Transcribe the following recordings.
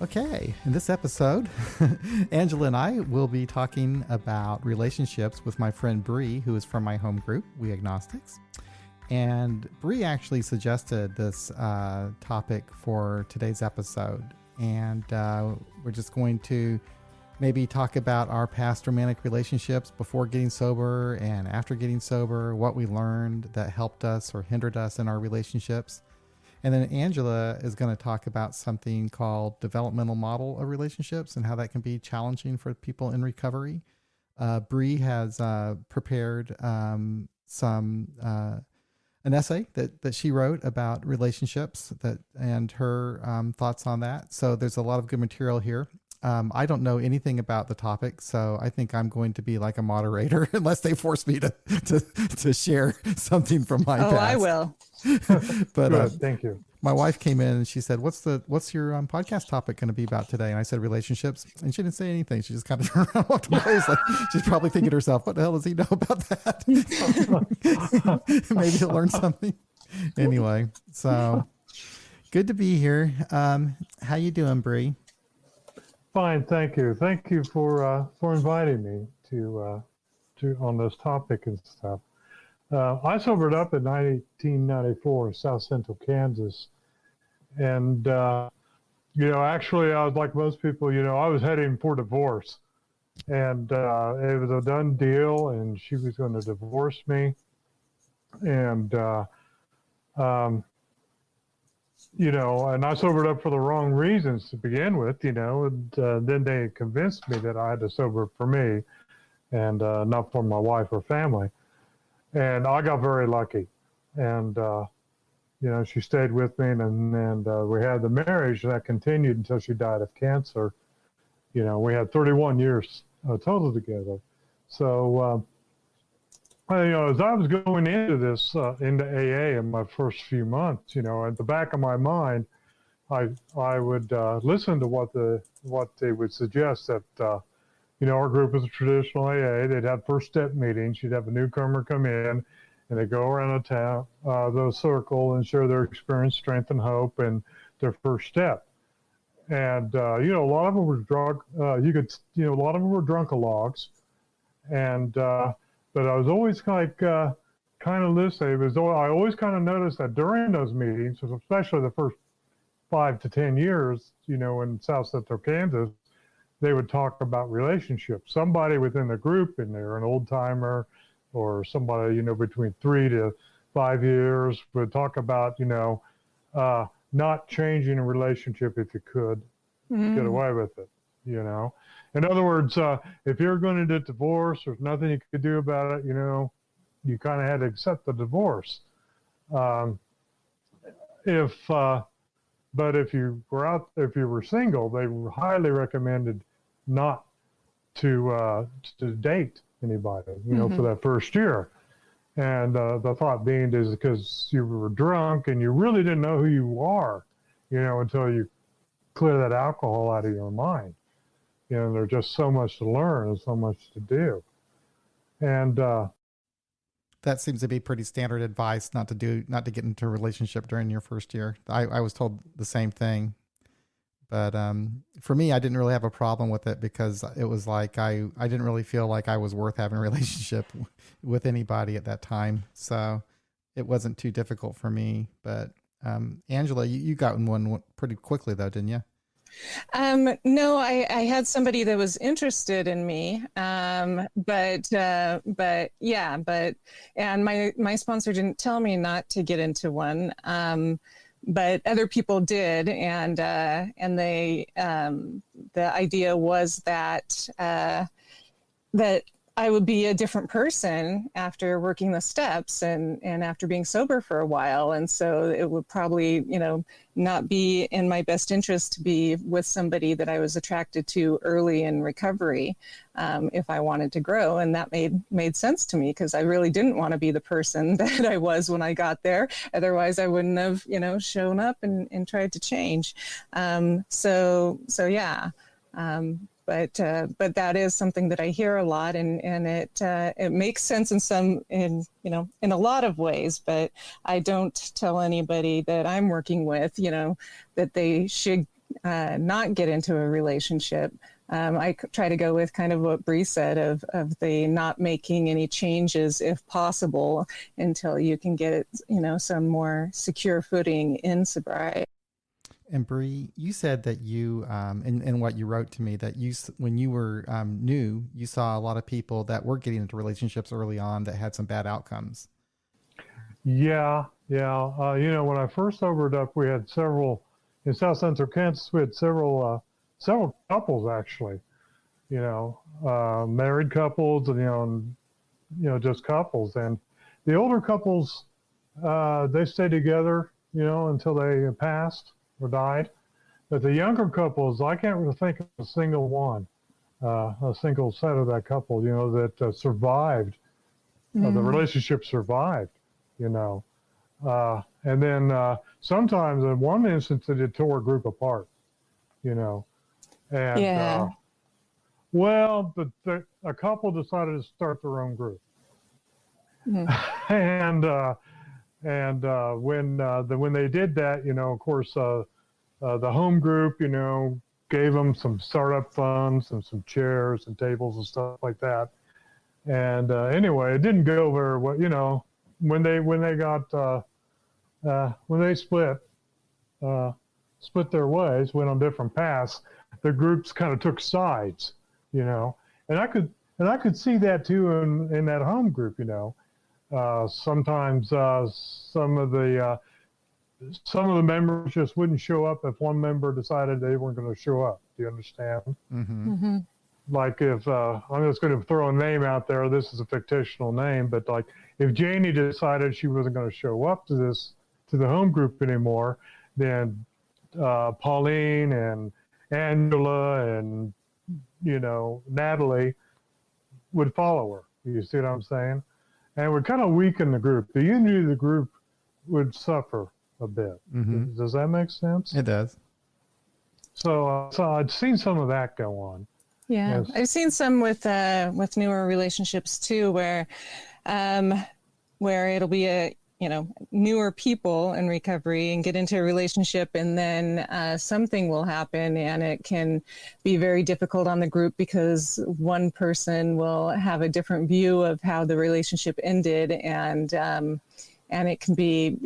Okay, in this episode, Angela and I will be talking about relationships with my friend Bree, who is from my home group, We Agnostics. And Bree actually suggested this topic for today's episode. And we're just going to maybe talk about our past romantic relationships before getting sober and after getting sober, what we learned that helped us or hindered us in our relationships. And then Angela is going to talk about something called Developmental Model of relationships and how that can be challenging for people in recovery. Bree has prepared an essay that she wrote about relationships and her thoughts on that. So there's a lot of good material here. I don't know anything about the topic, so I think I'm going to be like a moderator unless they force me to share something from my past. Oh, I will. But thank you. My wife came in and she said, "What's your podcast topic going to be about today?" And I said, "Relationships." And she didn't say anything. She just kind of turned around and walked away. It's like, she's probably thinking to herself, "What the hell does he know about that?" Maybe he'll learn something. Anyway, so good to be here. How you doing, Bree? Fine, thank you. Thank you for inviting me to on this topic and stuff. I sobered up in 1994 in South Central Kansas, and actually, I was like most people. I was heading for divorce, and it was a done deal, and she was going to divorce me, and and I sobered up for the wrong reasons to begin with, and then they convinced me that I had to sober for me and not for my wife or family. And I got very lucky. And, she stayed with me and we had the marriage that continued until she died of cancer. We had 31 years total together. So, as I was going into this, into AA in my first few months, at the back of my mind, I would listen to what they would suggest that, our group is a traditional AA. They'd have first step meetings. You'd have a newcomer come in, and they'd go around the town, the circle, and share their experience, strength, and hope, and their first step. And a lot of them were drunk. A lot of them were drunkalogs, and but I was always like kind of listening. I always kind of noticed that during those meetings, especially the first 5 to 10 years, in South Central Kansas, they would talk about relationships. Somebody within the group, and they're an old timer, or somebody between 3 to 5 years, would talk about not changing a relationship if you could get away with it. In other words, if you're going to get divorced, there's nothing you could do about it. You kind of had to accept the divorce. But if you were single, they highly recommended not to date anybody, for that first year. And the thought being is because you were drunk and you really didn't know who you are, until you clear that alcohol out of your mind. There's just so much to learn and so much to do. And that seems to be pretty standard advice, not to get into a relationship during your first year. I was told the same thing, but for me, I didn't really have a problem with it because it was like I didn't really feel like I was worth having a relationship with anybody at that time, so it wasn't too difficult for me. But Angela, you got in one pretty quickly though, didn't you? No, I had somebody that was interested in me, and my sponsor didn't tell me not to get into one, but other people did, and they the idea was that that I would be a different person after working the steps and after being sober for a while. And so it would probably, not be in my best interest to be with somebody that I was attracted to early in recovery if I wanted to grow. And that made sense to me because I really didn't want to be the person that I was when I got there. Otherwise, I wouldn't have, shown up and tried to change. But that is something that I hear a lot, and it makes sense in a lot of ways. But I don't tell anybody that I'm working with, that they should not get into a relationship. I try to go with kind of what Bree said of the not making any changes if possible until you can get, some more secure footing in sobriety. And Bree, you said that you, in what you wrote to me, that when you were new, you saw a lot of people that were getting into relationships early on that had some bad outcomes. Yeah. When I first sobered up, we had several in South Central Kansas. We had several couples actually. Married couples, and just couples. And the older couples, they stayed together, until they passed or died. But the younger couples, I can't really think of a single one, a single set of that couple, that survived. The relationship survived, and then sometimes in one instance it tore a group apart, and Yeah. A couple decided to start their own group. When they did that, of course, the home group, gave them some startup funds and some chairs and tables and stuff like that. And anyway, it didn't go very well. When they split their ways, went on different paths, the groups kind of took sides, and I could see that too in that home group. Sometimes some of the members just wouldn't show up if one member decided they weren't going to show up. Do you understand? Mm-hmm. Like if I'm just going to throw a name out there, this is a fictional name, but like if Janie decided she wasn't going to show up to the home group anymore, then Pauline and Angela and Natalie would follow her. You see what I'm saying? And it would kind of weaken the group. The unity of the group would suffer a bit. Mm-hmm. Does that make sense? It does. So I'd seen some of that go on. Yeah, Yes. I've seen some with newer relationships too, where it'll be newer people in recovery and get into a relationship, and then something will happen, and it can be very difficult on the group because one person will have a different view of how the relationship ended, and it can be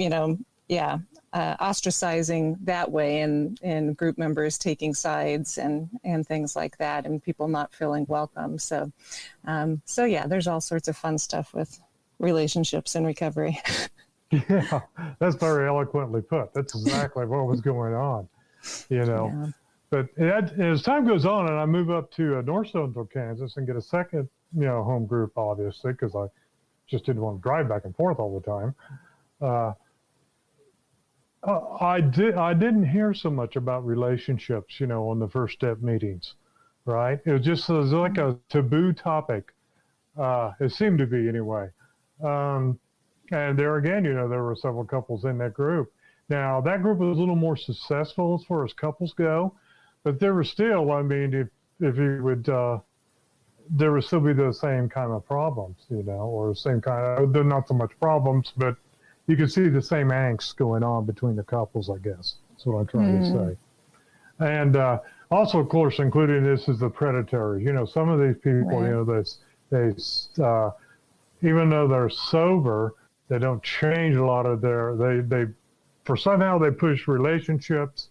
ostracizing that way, and group members taking sides and things like that, and people not feeling welcome. So there's all sorts of fun stuff with relationships in recovery. Yeah, that's very eloquently put. That's exactly what was going on, Yeah. But as time goes on and I move up to North Central Kansas and get a second, home group, obviously, because I just didn't want to drive back and forth all the time. I didn't hear so much about relationships, on the first step meetings, right? It was like a taboo topic. It seemed to be anyway. And there again, there were several couples in that group. Now, that group was a little more successful as far as couples go, but there were still, if you would, there would still be the same kind of problems, or the same kind of, not so much problems, but you could see the same angst going on between the couples, I guess. That's what I'm trying to say. And also, of course, including this is the predators. Some of these people, Right. they even though they're sober, they don't change a lot of they somehow they push relationships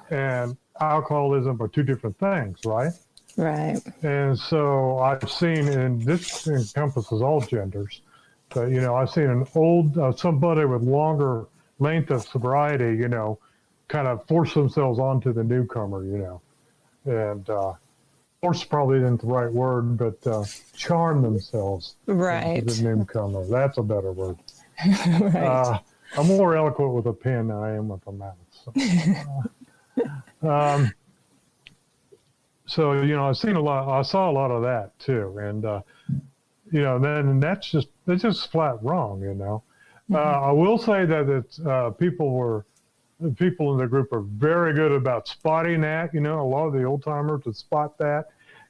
and alcoholism are two different things, right? Right. And so I've seen, and this encompasses all genders, but I've seen an old somebody with longer length of sobriety, kind of force themselves onto the newcomer, and force probably isn't the right word, but charm themselves Right. into the newcomer. That's a better word. Right. I'm more eloquent with a pen than I am with a mouth. So, I've seen a lot. I saw a lot of that too, and then that's just flat wrong. I will say that it's people in the group are very good about spotting that. A lot of the old timers would spot that,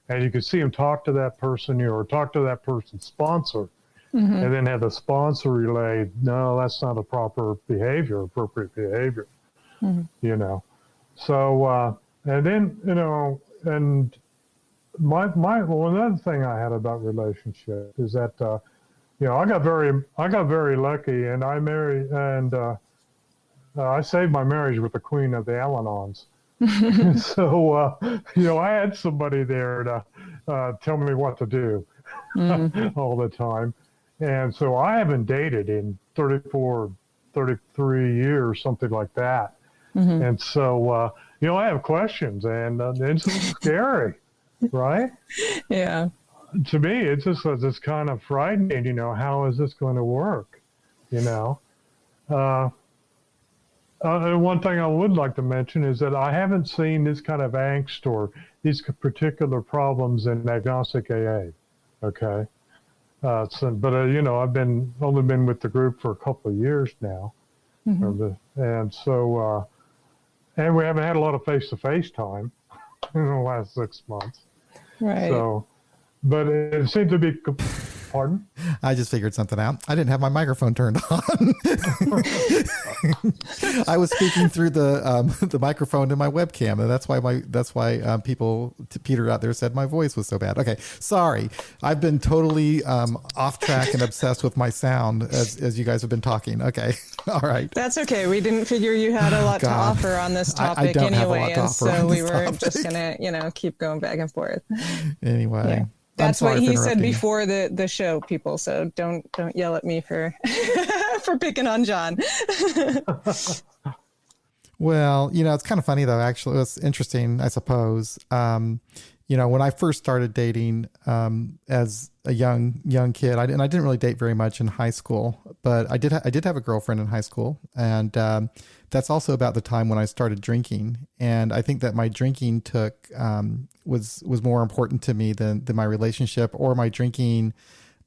and you could see them talk to that person, or talk to that person's sponsor, and then have the sponsor relay, no, that's not appropriate behavior. So, and then, and well, another thing I had about relationship is that, I got very lucky, and I married, and I saved my marriage with the queen of the Al-Anons. So, I had somebody there to tell me what to do all the time. And so I haven't dated in 33 years, something like that. And so, I have questions, and it's scary, right? Yeah. To me, it's kind of frightening, how is this going to work, one thing I would like to mention is that I haven't seen this kind of angst or these particular problems in agnostic AA. Okay. But I've only been with the group for a couple of years now. And so, and we haven't had a lot of face-to-face time in the last 6 months. Right. So, but it seems to be, pardon? I just figured something out. I didn't have my microphone turned on. I was speaking through the microphone in my webcam, and that's why people Peter out there said my voice was so bad. Okay, sorry. I've been totally off track and obsessed with my sound as you guys have been talking. Okay, all right. That's okay. We didn't figure you had a lot to offer on this topic anyway, and so we were just gonna keep going back and forth. Anyway. Yeah. That's what he said before the show, people. So don't yell at me for for picking on John. Well, it's kind of funny though. Actually, it's interesting, I suppose. When I first started dating as a young kid, I didn't really date very much in high school, but I did have a girlfriend in high school, and that's also about the time when I started drinking. And I think that my drinking was more important to me than my relationship, or my drinking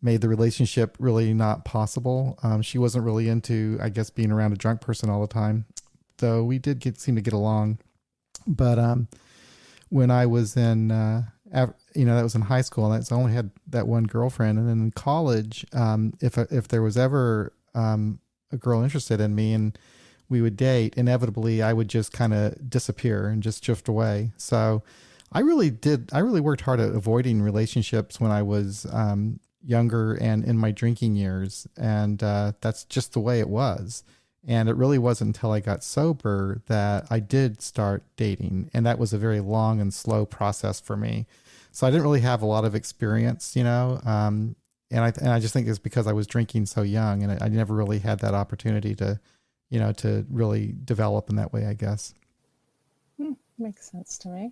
made the relationship really not possible. She wasn't really into, I guess, being around a drunk person all the time, though we did seem to get along. But when I was in, that was in high school, and I only had that one girlfriend. And then in college, if there was ever a girl interested in me and we would date, inevitably I would just kind of disappear and just drift away. So I really worked hard at avoiding relationships when I was younger and in my drinking years. And that's just the way it was. And it really wasn't until I got sober that I did start dating. And that was a very long and slow process for me. So I didn't really have a lot of experience, and I just think it's because I was drinking so young, and I never really had that opportunity to really develop in that way, I guess. Makes sense to me.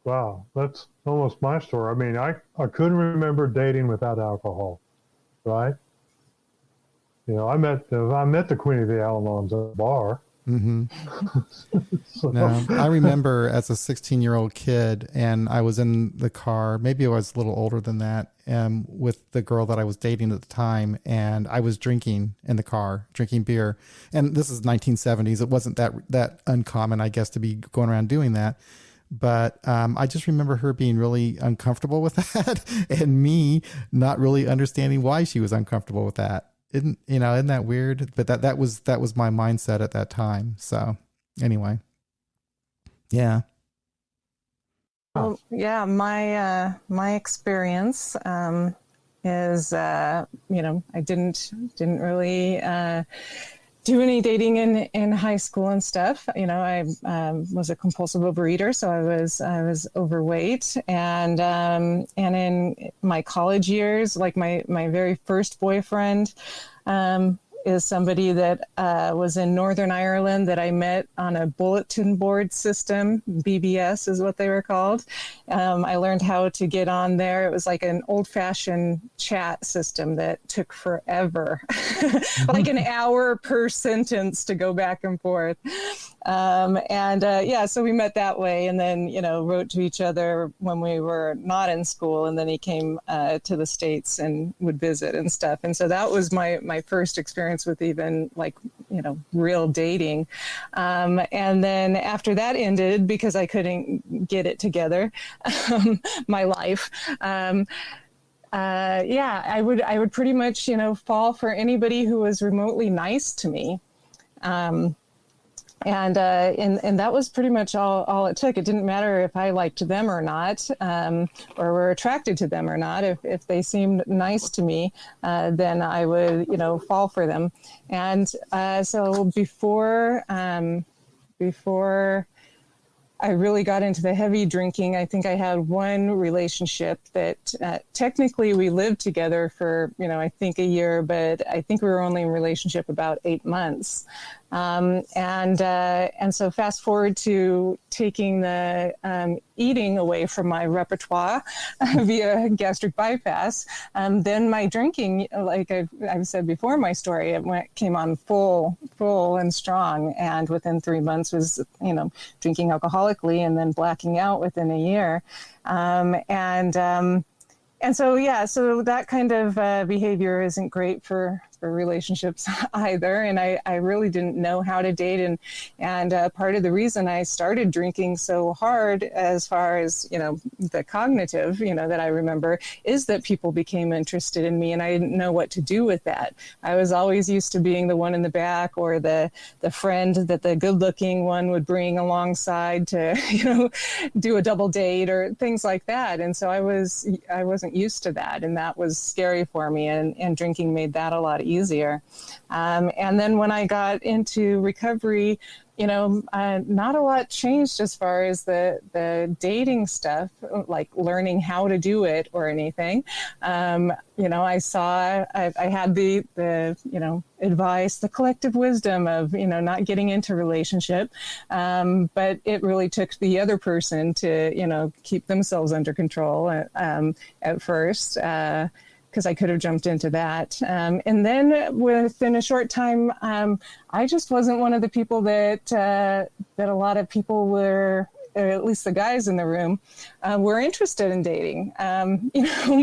Wow, that's almost my story. I mean, I couldn't remember dating without alcohol, right? I met the Queen of the Al-Anons at a bar. Mm-hmm. No, I remember as a 16-year-old kid, and I was in the car, maybe I was a little older than that, with the girl that I was dating at the time, and I was drinking in the car, drinking beer. And this is 1970s. It wasn't that uncommon, I guess, to be going around doing that. But I just remember her being really uncomfortable with that, and me not really understanding why she was uncomfortable with that. Isn't that weird? But that was my mindset at that time. So anyway, yeah. Well, yeah, my experience is I didn't really do any dating in high school and stuff. I was a compulsive overeater, so I was overweight, and in my college years, like my very first boyfriend is somebody that was in Northern Ireland that I met on a bulletin board system. BBS is what they were called. I learned how to get on there. It was like an old-fashioned chat system that took forever, like an hour per sentence to go back and forth. So we met that way, and then wrote to each other when we were not in school, and then he came to the States and would visit and stuff. And so that was my first experience with even real dating. And then after that ended, because I couldn't get it together, my life, I would pretty much fall for anybody who was remotely nice to me. And that was pretty much all it took. It didn't matter if I liked them or not, or were attracted to them or not. If they seemed nice to me, then I would, fall for them. And so before I really got into the heavy drinking, I think I had one relationship that technically we lived together for, I think a year, but I think we were only in relationship about 8 months. And so fast forward to taking the eating away from my repertoire via gastric bypass, then my drinking, like I've said before, my story, came on full and strong. And within 3 months was, drinking alcoholically and then blacking out within a year. And so, so that kind of behavior isn't great for relationships either. And I really didn't know how to date. And part of the reason I started drinking so hard, as far as, the cognitive, that I remember, is that people became interested in me and I didn't know what to do with that. I was always used to being the one in the back, or the friend that the good looking one would bring alongside to, do a double date or things like that. And so I wasn't used to that. And that was scary for me. And drinking made that a lot easier. And then when I got into recovery, not a lot changed as far as the dating stuff, like learning how to do it or anything. I had the advice, the collective wisdom of, not getting into relationship. But it really took the other person to, keep themselves under control at first. Because I could have jumped into that. And then within a short time, I just wasn't one of the people that a lot of people were, or at least the guys in the room, were interested in dating.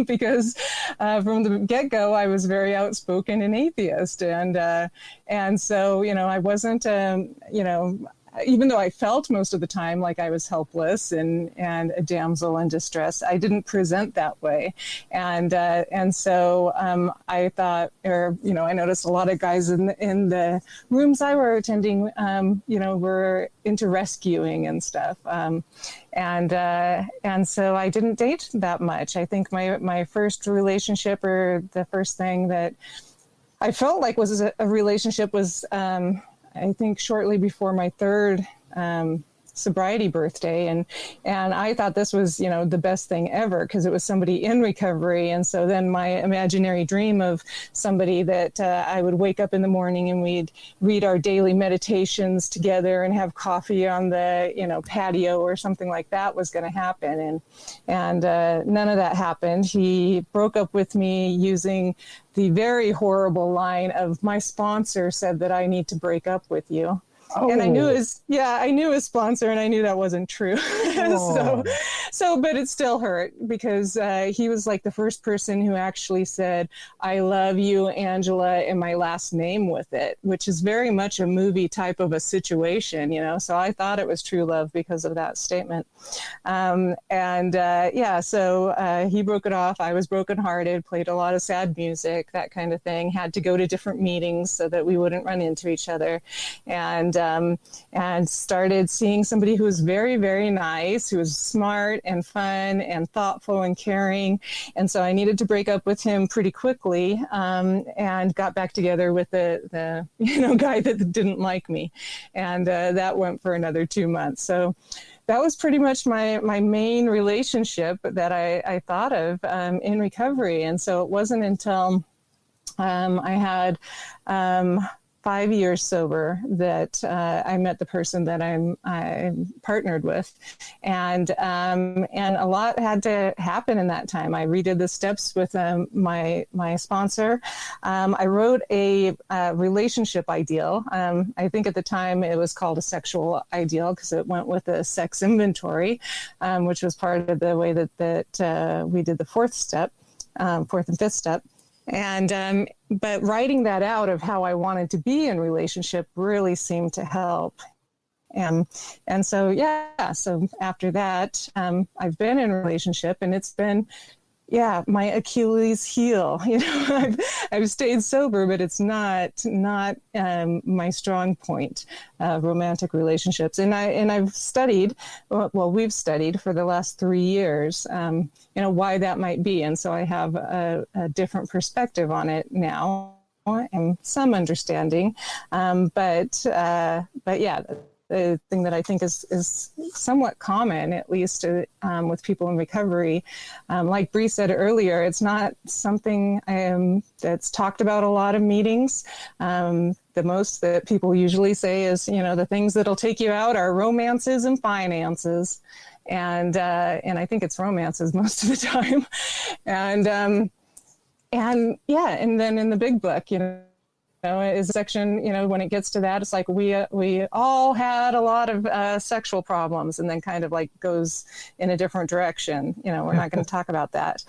Because from the get-go, I was very outspoken and atheist. And so, I wasn't, even though I felt most of the time like I was helpless and a damsel in distress, I didn't present that way. And so I thought, I noticed a lot of guys in the rooms I were attending, were into rescuing and stuff. And so I didn't date that much. I think my first relationship, or the first thing that I felt like was a relationship, was I think shortly before my third sobriety birthday. And I thought this was, the best thing ever, because it was somebody in recovery. And so then my imaginary dream of somebody that I would wake up in the morning and we'd read our daily meditations together and have coffee on the, patio or something like that was going to happen. And none of that happened. He broke up with me using the very horrible line of, "My sponsor said that I need to break up with you." Oh. And I knew his sponsor, and I knew that wasn't true. But it still hurt, because he was like the first person who actually said, "I love you, Angela," and my last name with it, which is very much a movie type of a situation, So I thought it was true love because of that statement. So he broke it off. I was brokenhearted, played a lot of sad music, that kind of thing, had to go to different meetings so that we wouldn't run into each other. And started seeing somebody who was very, very nice, who was smart and fun and thoughtful and caring. And so I needed to break up with him pretty quickly, and got back together with the guy that didn't like me. And that went for another 2 months. So that was pretty much my main relationship that I thought of in recovery. And so it wasn't until I had 5 years sober that I met the person that I'm partnered with, and a lot had to happen in that time. I redid the steps with my sponsor. I wrote a relationship ideal. I think at the time it was called a sexual ideal, because it went with a sex inventory, which was part of the way that we did the fourth and fifth step. And but writing that out of how I wanted to be in relationship really seemed to help. And so so after that, I've been in a relationship, and it's been yeah, my Achilles heel. I've stayed sober, but it's not my strong point, romantic relationships. And I've studied, well, we've studied for the last 3 years, why that might be. And so I have a different perspective on it now and some understanding. But yeah. The thing that I think is somewhat common, at least with people in recovery, like Bree said earlier, it's not something that's talked about a lot of meetings. The most that people usually say is, the things that'll take you out are romances and finances, and I think it's romances most of the time, and yeah, and then in the big book, is a section, when it gets to that, it's like we all had a lot of sexual problems, and then kind of like goes in a different direction. We're not going to talk about that.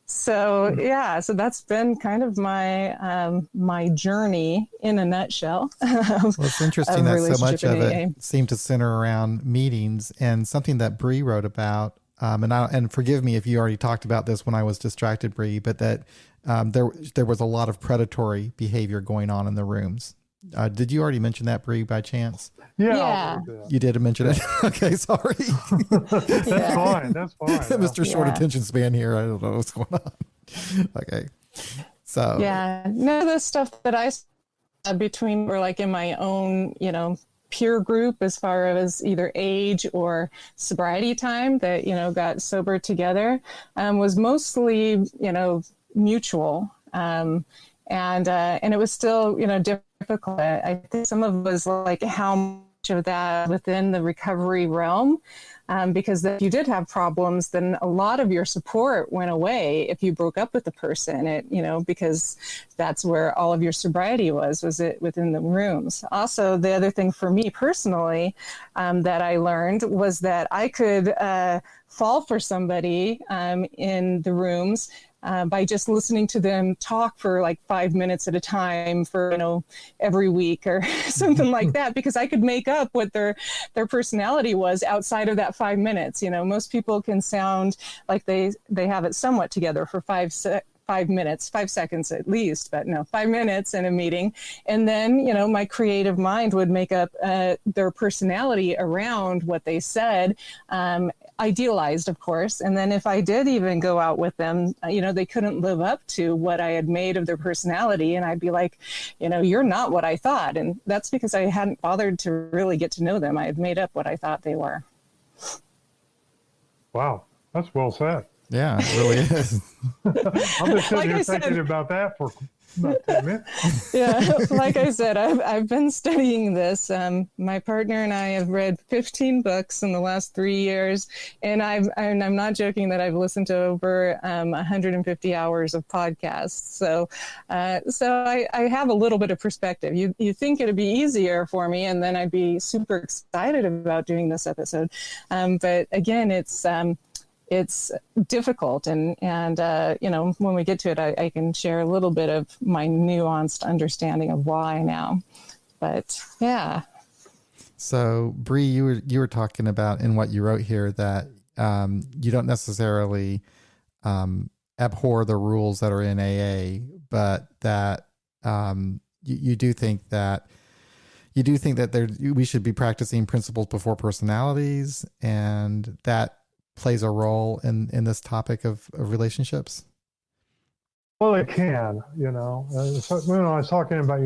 So that's been kind of my journey in a nutshell. Well, it's interesting that so much of it seemed to center around meetings, and something that Bree wrote about. And forgive me if you already talked about this when I was distracted, Bree, but that there was a lot of predatory behavior going on in the rooms. Did you already mention that, Bree, by chance? Yeah. You did mention it. Okay, sorry. That's fine. Mr. Short attention span here. I don't know what's going on. Okay. So yeah, none of the stuff that I between were like in my own, peer group as far as either age or sobriety time that, got sober together, was mostly, mutual. And it was still, difficult. I think some of it was like how much of that within the recovery realm, because if you did have problems, then a lot of your support went away if you broke up with the person, because that's where all of your sobriety was it within the rooms. Also, the other thing for me personally, that I learned was that I could fall for somebody in the rooms by just listening to them talk for like 5 minutes at a time for, every week or something like that, because I could make up what their personality was outside of that 5 minutes. Most people can sound like they have it somewhat together for 5 minutes, 5 seconds at least, but no, 5 minutes in a meeting. And then, my creative mind would make up their personality around what they said, idealized, of course. And then if I did even go out with them, they couldn't live up to what I had made of their personality. And I'd be like, you're not what I thought. And that's because I hadn't bothered to really get to know them. I had made up what I thought they were. Wow, that's well said. Yeah, it really is. I'm just sitting here thinking about that for about 10 minutes. Yeah, like I said, I've been studying this. My partner and I have read 15 books in the last 3 years, and I'm not joking that I've listened to over 150 hours of podcasts. So I have a little bit of perspective. You think it'd be easier for me, and then I'd be super excited about doing this episode. But again, it's difficult, and when we get to it, I can share a little bit of my nuanced understanding of why now. But yeah. So Bree, you were talking about in what you wrote here that you don't necessarily abhor the rules that are in AA, but that you do think that we should be practicing principles before personalities, and that plays a role in this topic of relationships? Well, it can, when I was talking about,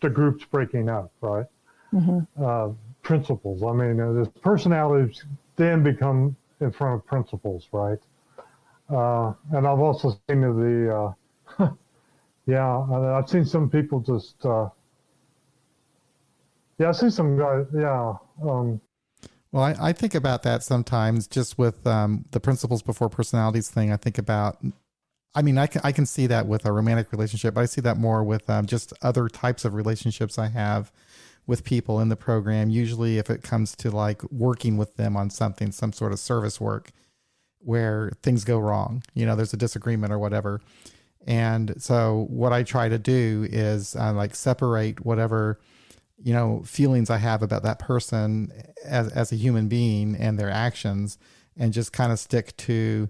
the groups breaking up, right? Mm-hmm. Principles. I mean, the personalities then become in front of principles, right? And I've also seen I've seen some people just, I've seen some guys, well, I think about that sometimes just with the principles before personalities thing. I think about, I can see that with a romantic relationship, but I see that more with just other types of relationships I have with people in the program. Usually if it comes to like working with them on something, some sort of service work where things go wrong, there's a disagreement or whatever. And so what I try to do is like separate whatever feelings I have about that person as a human being and their actions, and just kind of stick to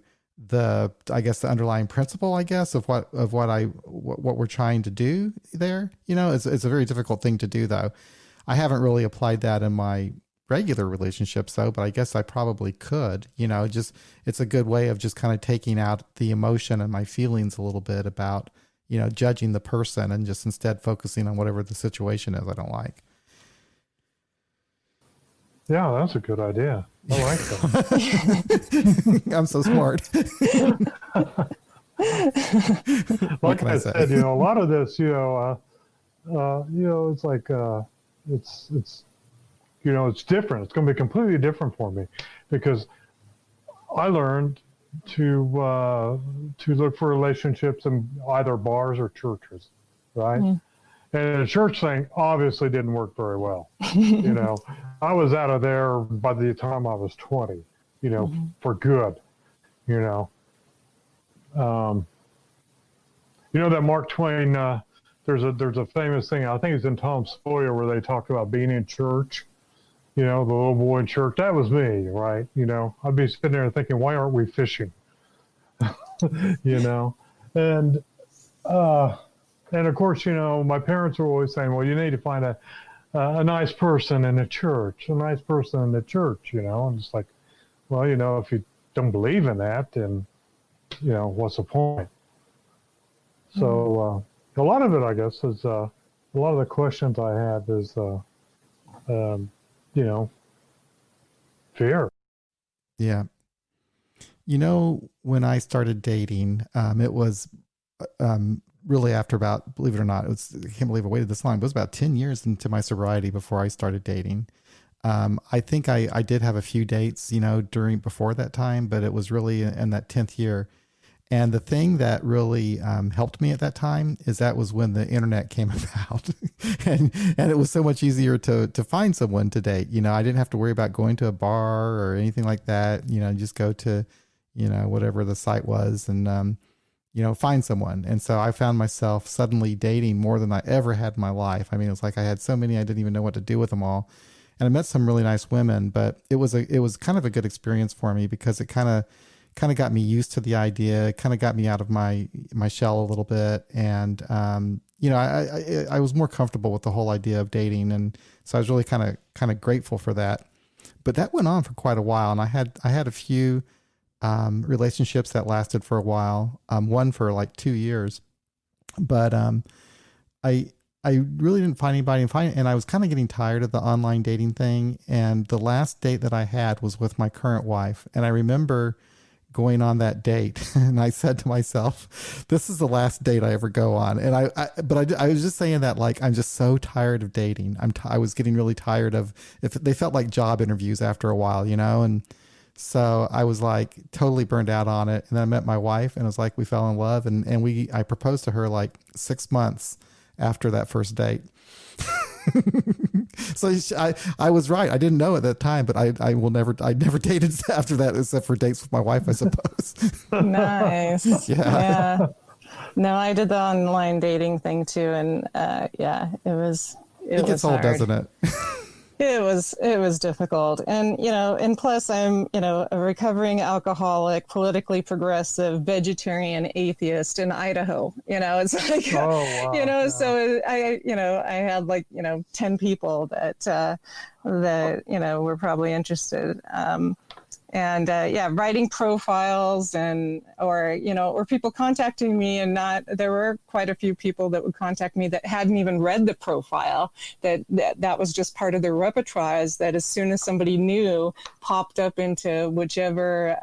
I guess the underlying principle, I guess, of what we're trying to do there. It's a very difficult thing to do, though. I haven't really applied that in my regular relationships, though, but I guess I probably could. Just it's a good way of just kind of taking out the emotion and my feelings a little bit about judging the person, and just instead focusing on whatever the situation is I don't like. Yeah, that's a good idea. I like that. I'm so smart. Like I said, a lot of this, it's like it's different. It's going to be completely different for me, because I learned to look for relationships in either bars or churches, right? Mm. And the church thing obviously didn't work very well. I was out of there by the time I was 20, mm-hmm. for good, that Mark Twain, there's a famous thing, I think it's in Tom Sawyer, where they talk about being in church, the little boy in church. That was me, right? I'd be sitting there thinking, why aren't we fishing? And of course, my parents were always saying, well, you need to find a nice person in the church, and it's like, well, if you don't believe in that, then, what's the point? So a lot of it, I guess, is a lot of the questions I have is, fear. Yeah. When I started dating, it was really after about, believe it or not, I can't believe I waited this long, but it was about 10 years into my sobriety before I started dating. I think I did have a few dates, before that time, but it was really in that 10th year. And the thing that really helped me at that time is that was when the internet came about, and it was so much easier to find someone to date. I didn't have to worry about going to a bar or anything like that. Just go to, whatever the site was, and find someone. And so I found myself suddenly dating more than I ever had in my life. I mean, it was like I had so many, I didn't even know what to do with them all. And I met some really nice women, but it was kind of a good experience for me, because it kind of got me used to the idea, kind of got me out of my shell a little bit. And, I was more comfortable with the whole idea of dating. And so I was really kind of grateful for that. But that went on for quite a while. And I had a few relationships that lasted for a while, one for like 2 years, but I really didn't find anybody, and I was kind of getting tired of the online dating thing. And the last date that I had was with my current wife, and I remember going on that date, and I said to myself, this is the last date I ever go on. And I was just saying that, like, I'm just so tired of dating. I was getting really tired of, if they felt like job interviews after a while, and so I was like totally burned out on it. And then I met my wife, and it was like we fell in love, and I proposed to her like 6 months after that first date. So I was right. I didn't know at that time, but I never dated after that, except for dates with my wife, I suppose. Nice. Yeah. No, I did the online dating thing too. And it gets old, hard. doesn't it? It was difficult. And, and plus I'm, a recovering alcoholic, politically progressive, vegetarian atheist in Idaho. It's like, oh, wow. So I had like, 10 people that were probably interested. Writing profiles or people contacting me, and there were quite a few people that would contact me that hadn't even read the profile, that was just part of their repertoire, is that as soon as somebody new popped up into whichever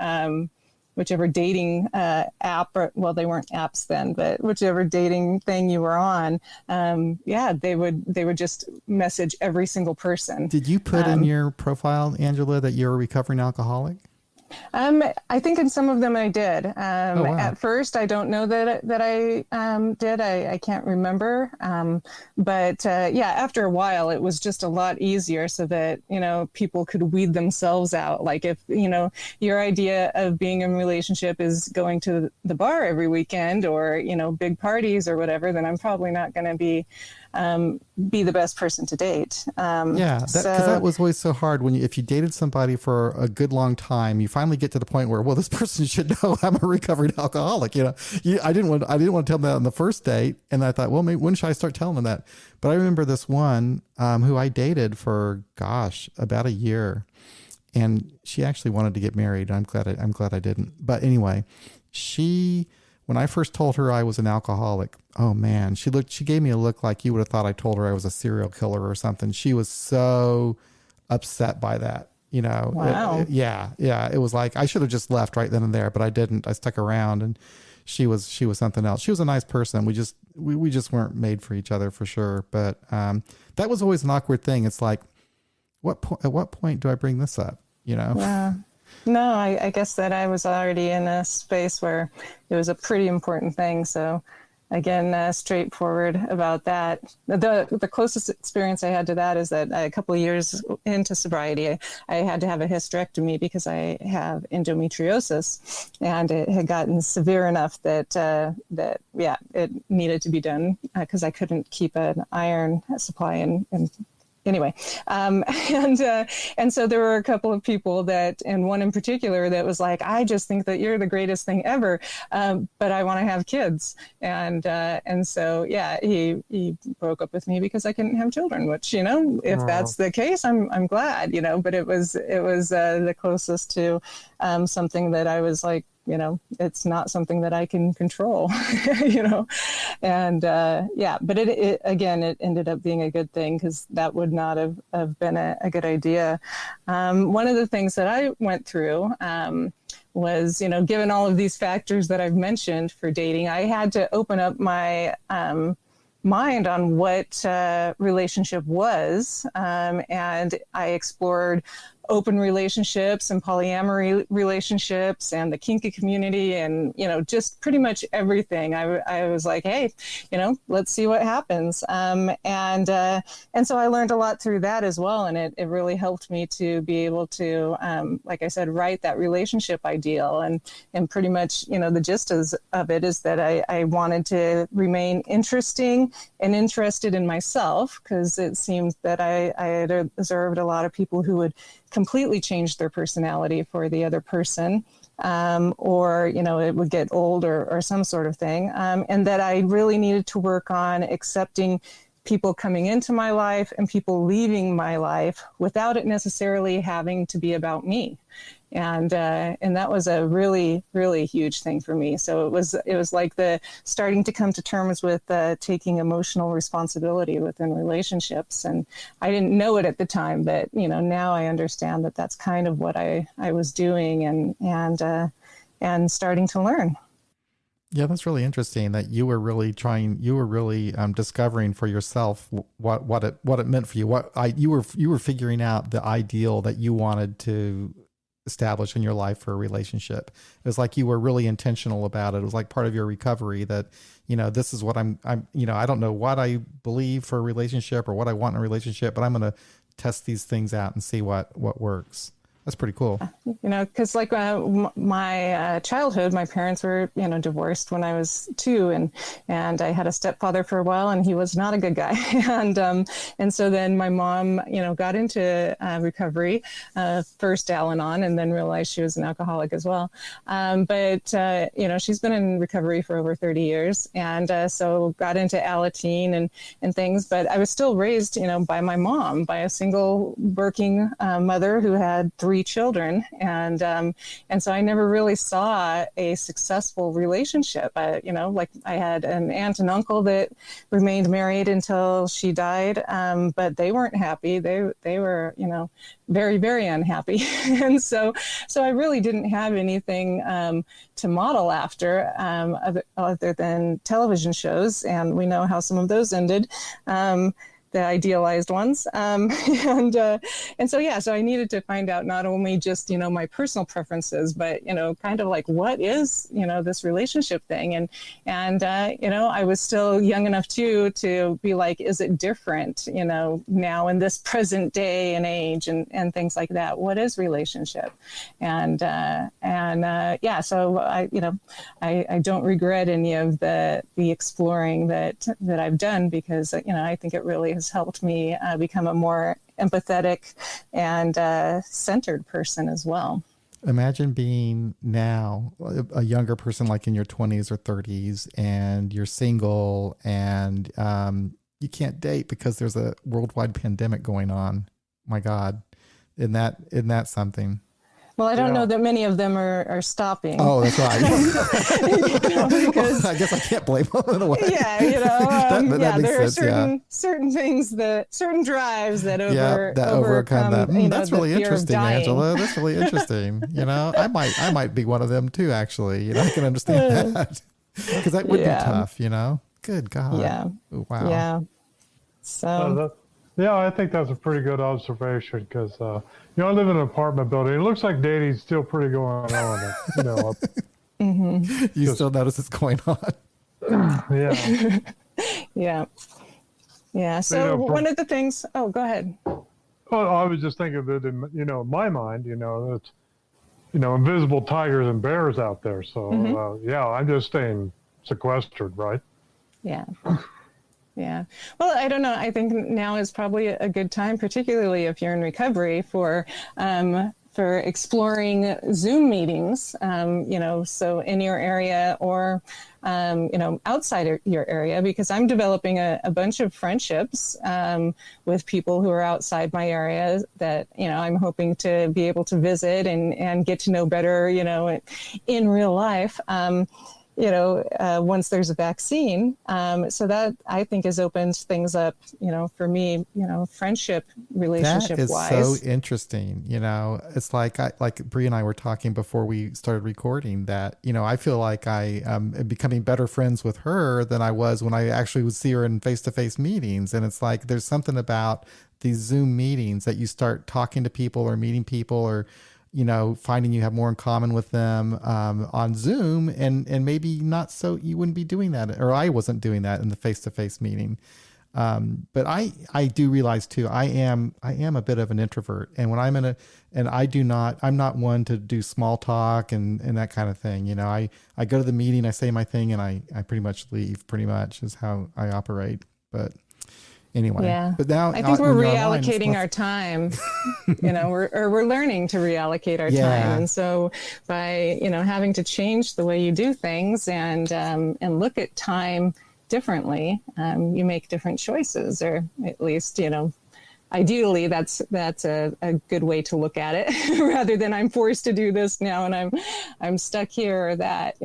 dating app, or, well, they weren't apps then, but whichever dating thing you were on, they would just message every single person. Did you put in your profile, Angela, that you're a recovering alcoholic? I think in some of them I did. Wow. At first, I don't know that I did. I can't remember. But after a while, it was just a lot easier, so that, people could weed themselves out. Like if, your idea of being in a relationship is going to the bar every weekend, or, big parties or whatever, then I'm probably not going to be be the best person to date. Because that was always so hard when if you dated somebody for a good long time, you finally get to the point where, well, this person should know I'm a recovering alcoholic. I didn't want to tell them that on the first date, and I thought, well, maybe when should I start telling them that? But I remember this one who I dated for about a year, and she actually wanted to get married. I'm glad I didn't. But anyway, when I first told her I was an alcoholic, oh man, she gave me a look like you would have thought I told her I was a serial killer or something. She was so upset by that, Wow. It was like, I should have just left right then and there, but I didn't. I stuck around, and she was something else. She was a nice person. We just weren't made for each other for sure. But, that was always an awkward thing. It's like, at what point do I bring this up? Yeah. No, I guess that I was already in a space where it was a pretty important thing. So again, straightforward about that. The closest experience I had to that is that a couple of years into sobriety, I had to have a hysterectomy because I have endometriosis, and it had gotten severe enough that it needed to be done because I couldn't keep an iron supply in anyway, and so there were a couple of people and one in particular that was like, I just think that you're the greatest thing ever, but I want to have kids. And so, he broke up with me because I couldn't have children, which, if that's the case, I'm glad, but it was the closest to something that I was like, it's not something that I can control, and but it ended up being a good thing, because that would not have been a good idea. One of the things that I went through was, given all of these factors that I've mentioned for dating, I had to open up my mind on what relationship was, and I explored open relationships and polyamory relationships and the kinky community, and just pretty much everything. I was like, hey, let's see what happens, and so I learned a lot through that as well, and it really helped me to be able to, like I said, write that relationship ideal, and pretty much the gist of it is that I wanted to remain interesting and interested in myself, because it seemed that I had observed a lot of people who would completely change their personality for the other person, or it would get old or some sort of thing, and that I really needed to work on accepting people coming into my life and people leaving my life without it necessarily having to be about me. And that was a really, really huge thing for me. So it was like the starting to come to terms with taking emotional responsibility within relationships. And I didn't know it at the time, but now I understand that that's kind of what I was doing and starting to learn. Yeah, that's really interesting that you were really discovering for yourself what it meant for you. You were figuring out the ideal that you wanted to establish in your life for a relationship. It was like you were really intentional about it. It was like part of your recovery that, this is what I'm I don't know what I believe for a relationship or what I want in a relationship, but I'm going to test these things out and see what works. That's pretty cool. Because like my childhood, my parents were, divorced when I was 2, and I had a stepfather for a while, and he was not a good guy. And so then my mom, got into recovery, first Al-Anon, and then realized she was an alcoholic as well. But she's been in recovery for over 30 years, and so got into Alateen and things. But I was still raised, by my mom, by a single working mother who had 3 children, and so I never really saw a successful relationship. Like I had an aunt and uncle that remained married until she died, but they weren't happy. They were very, very unhappy, and so I really didn't have anything to model after other than television shows, and we know how some of those ended. the idealized ones. And so, yeah, so I needed to find out not only just, my personal preferences, but, kind of like, what is, this relationship thing? And I was still young enough too, to be like, is it different, now in this present day and age and things like that? What is relationship? And yeah, so I don't regret any of the exploring that I've done, because, I think it really has helped me become a more empathetic and centered person as well. Imagine being now a younger person, like in your 20s or 30s, and you're single and you can't date because there's a worldwide pandemic going on. My God, isn't that something? Well, I don't know that many of them are stopping. Oh, that's right. Because, I guess I can't blame them in a way. Yeah, that there are certain things certain drives that overcome that. That's really interesting, Angela. That's really interesting. I might be one of them too, actually. I can understand that, because that would be tough. Good God. Yeah. Wow. Yeah. So. I think that's a pretty good observation, because I live in an apartment building. It looks like dating's still pretty going on. Mm-hmm. You still notice it's going on. Yeah. Yeah. So one of the things. Oh, go ahead. Well, I was just thinking that in my mind, it's invisible tigers and bears out there. So I'm just staying sequestered, right? Yeah. Yeah. Well, I don't know. I think now is probably a good time, particularly if you're in recovery, for exploring Zoom meetings, so in your area or, outside your area, because I'm developing a bunch of friendships with people who are outside my area that, I'm hoping to be able to visit and get to know better, in real life. Once there's a vaccine. So that, I think, has opened things up, for me, friendship, relationship wise. That is so interesting. It's like Bree and I were talking before we started recording that, I feel like I am becoming better friends with her than I was when I actually would see her in face-to-face meetings. And it's like, there's something about these Zoom meetings that you start talking to people or meeting people or, finding you have more in common with them on Zoom, and maybe not so you wouldn't be doing that, or I wasn't doing that in the face-to-face meeting. But I do realize too, I am a bit of an introvert, and when I'm I'm not one to do small talk and that kind of thing. I go to the meeting, I say my thing, and I pretty much leave. Pretty much is how I operate. But anyway, but now I think we're reallocating our time. We're learning to reallocate our time, and so by having to change the way you do things and look at time differently, you make different choices, or at least ideally that's a good way to look at it, rather than I'm forced to do this now and I'm stuck here or that.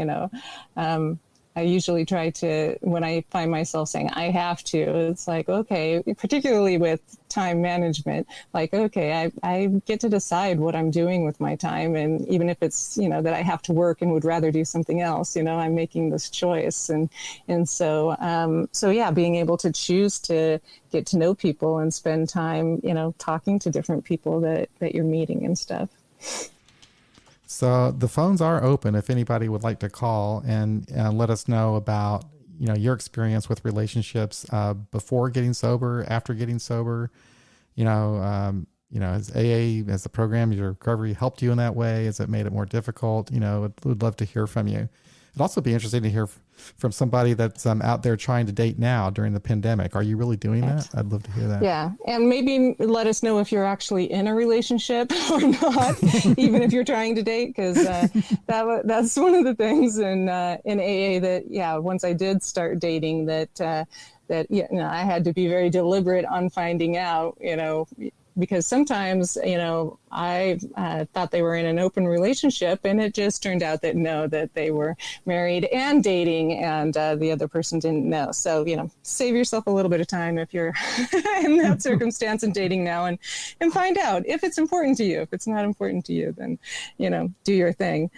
I usually try to, when I find myself saying I have to, it's like, okay, particularly with time management, like, okay, I get to decide what I'm doing with my time. And even if it's, that I have to work and would rather do something else, I'm making this choice. And so yeah, being able to choose to get to know people and spend time, talking to different people that you're meeting and stuff. So the phones are open if anybody would like to call and let us know about, your experience with relationships before getting sober, after getting sober. Has AA, as the program, your recovery helped you in that way? Has it made it more difficult? We'd love to hear from you. It'd also be interesting to hear from somebody that's out there trying to date now during the pandemic. Are you really doing that? I'd love to hear that. Yeah. And maybe let us know if you're actually in a relationship or not, even if you're trying to date, because that's one of the things in AA that, once I did start dating, that I had to be very deliberate on finding out, because sometimes, I thought they were in an open relationship, and it just turned out that they were married and dating, and the other person didn't know. So, save yourself a little bit of time if you're in that circumstance and dating now, and find out if it's important to you. If it's not important to you, then, do your thing.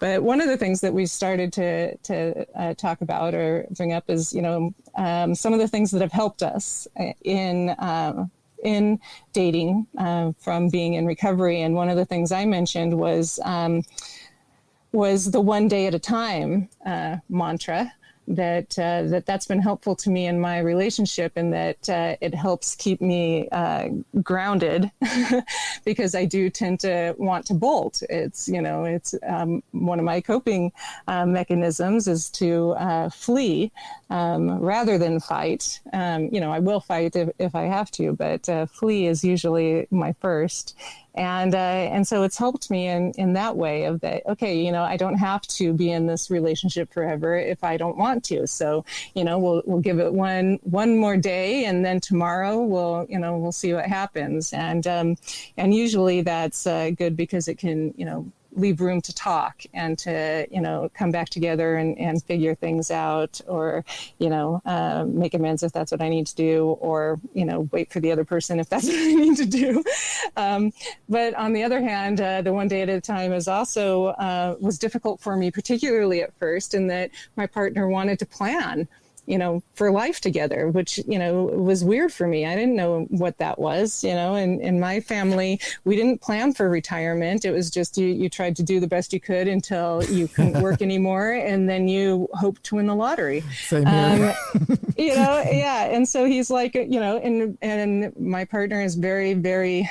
But one of the things that we started to talk about or bring up is, some of the things that have helped us in dating from being in recovery. And one of the things I mentioned was the one day at a time mantra. That's been helpful to me in my relationship, and that it helps keep me grounded because I do tend to want to bolt. It's one of my coping mechanisms is to flee rather than fight. I will fight if I have to, but flee is usually my first. And so it's helped me in that way of that, okay, I don't have to be in this relationship forever if I don't want to. So, we'll give it one more day, and then tomorrow we'll see what happens. And usually that's good because it can, leave room to talk and to, come back together and figure things out, or, make amends if that's what I need to do, or, wait for the other person if that's what I need to do. But on the other hand, the one day at a time is also was difficult for me, particularly at first, in that my partner wanted to plan for life together, which, was weird for me. I didn't know what that was, in my family, we didn't plan for retirement. It was just, you tried to do the best you could until you couldn't work anymore. And then you hoped to win the lottery. Same here. Yeah. And so he's like, and my partner is very, very,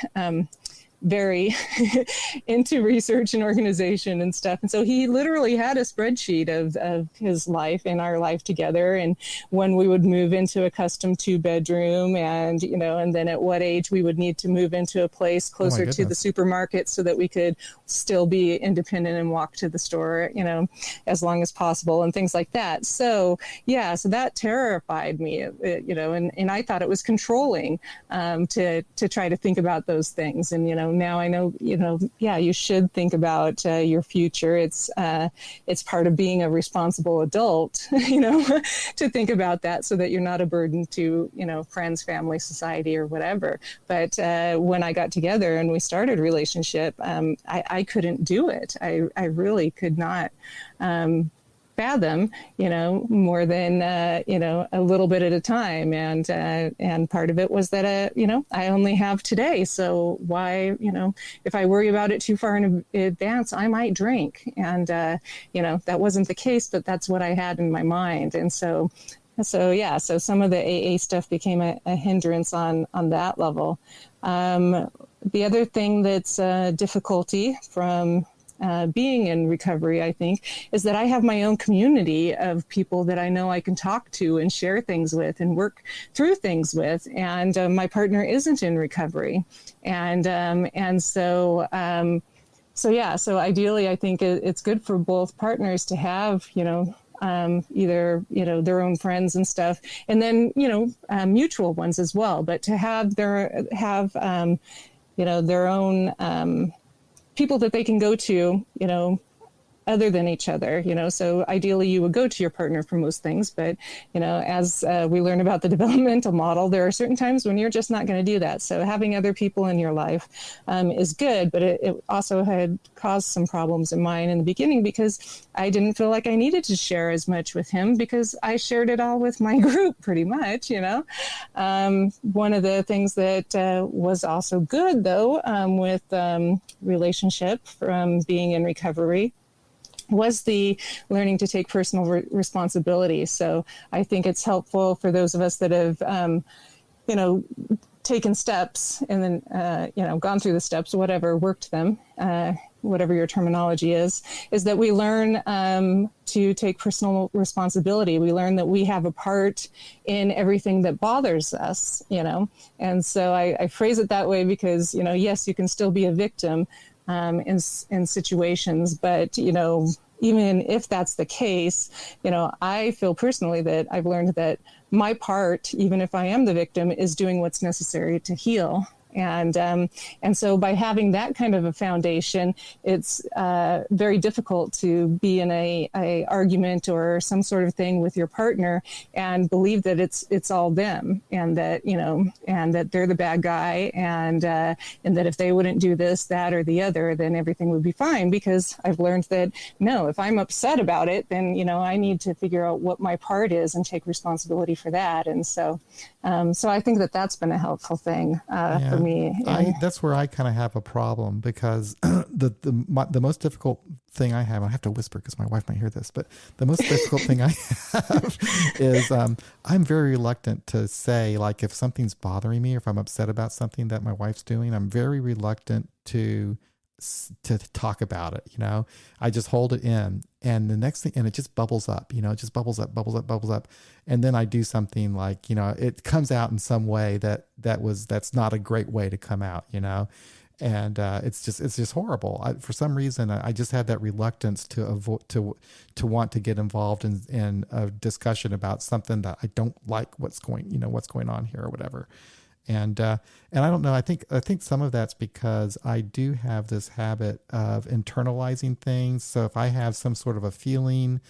very into research and organization and stuff. And so he literally had a spreadsheet of his life and our life together, and when we would move into a custom 2-bedroom, and, and then at what age we would need to move into a place closer to the supermarket so that we could still be independent and walk to the store, as long as possible, and things like that. So, yeah, so that terrified me, and I thought it was controlling to try to think about those things. And, now I know, you should think about your future. It's part of being a responsible adult, to think about that so that you're not a burden to, friends, family, society, or whatever. But when I got together and we started a relationship, I couldn't do it. I really could not fathom, more than, a little bit at a time. And part of it was that, I only have today. So why, if I worry about it too far in advance, I might drink. And, that wasn't the case, but that's what I had in my mind. And so some of the AA stuff became a hindrance on that level. The other thing that's difficulty from being in recovery, I think, is that I have my own community of people that I know I can talk to and share things with and work through things with. And my partner isn't in recovery. And so ideally, I think it's good for both partners to have, either, their own friends and stuff, and then, mutual ones as well, but to have their own, people that they can go to, other than each other, so ideally you would go to your partner for most things, but, as we learn about the developmental model, there are certain times when you're just not going to do that. So having other people in your life is good, but it also had caused some problems in mine in the beginning because I didn't feel like I needed to share as much with him because I shared it all with my group pretty much, One of the things that was also good, though, with relationship from being in recovery was the learning to take personal responsibility. So I think it's helpful for those of us that have, taken steps and then, gone through the steps, whatever, worked them, whatever your terminology is that we learn to take personal responsibility. We learn that we have a part in everything that bothers us, And so I phrase it that way because, yes, you can still be a victim in situations, but, even if that's the case, I feel personally that I've learned that my part, even if I am the victim, is doing what's necessary to heal And so by having that kind of a foundation, it's very difficult to be in a argument or some sort of thing with your partner and believe that it's all them, and that, and that they're the bad guy, and that if they wouldn't do this, that, or the other, then everything would be fine. Because I've learned that no, if I'm upset about it, then I need to figure out what my part is and take responsibility for that. And so I think that that's been a helpful thing for me. That's where I kind of have a problem, because the most difficult thing I have to whisper because my wife might hear this, but the most difficult thing I have is I'm very reluctant to say, like, if something's bothering me or if I'm upset about something that my wife's doing, I'm very reluctant to talk about it. I just hold it in, and the next thing, and it just bubbles up, it just bubbles up. And then I do something like, it comes out in some way that's not a great way to come out, and it's just horrible. For some reason, I just have that reluctance to avoid, to want to get involved in a discussion about something that I don't like what's going on here or whatever. And I don't know. I think some of that's because I do have this habit of internalizing things. So if I have some sort of a feeling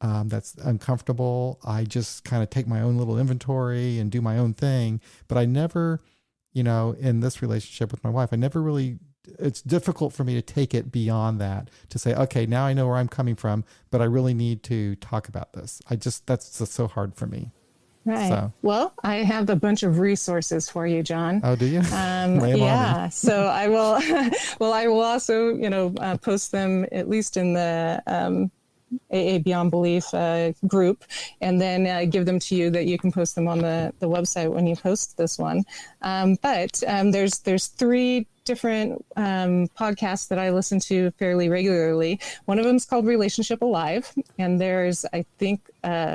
that's uncomfortable, I just kind of take my own little inventory and do my own thing. But I never, in this relationship with my wife, it's difficult for me to take it beyond that, to say, okay, now I know where I'm coming from, but I really need to talk about this. That's just so hard for me. Right. So. Well, I have a bunch of resources for you, John. Oh, do you? Yeah. So I will. Well, I will also, post them at least in the AA Beyond Belief group, and then give them to you that you can post them on the website when you post this one. But there's 3 different podcasts that I listen to fairly regularly. One of them is called Relationship Alive, and there's, I think,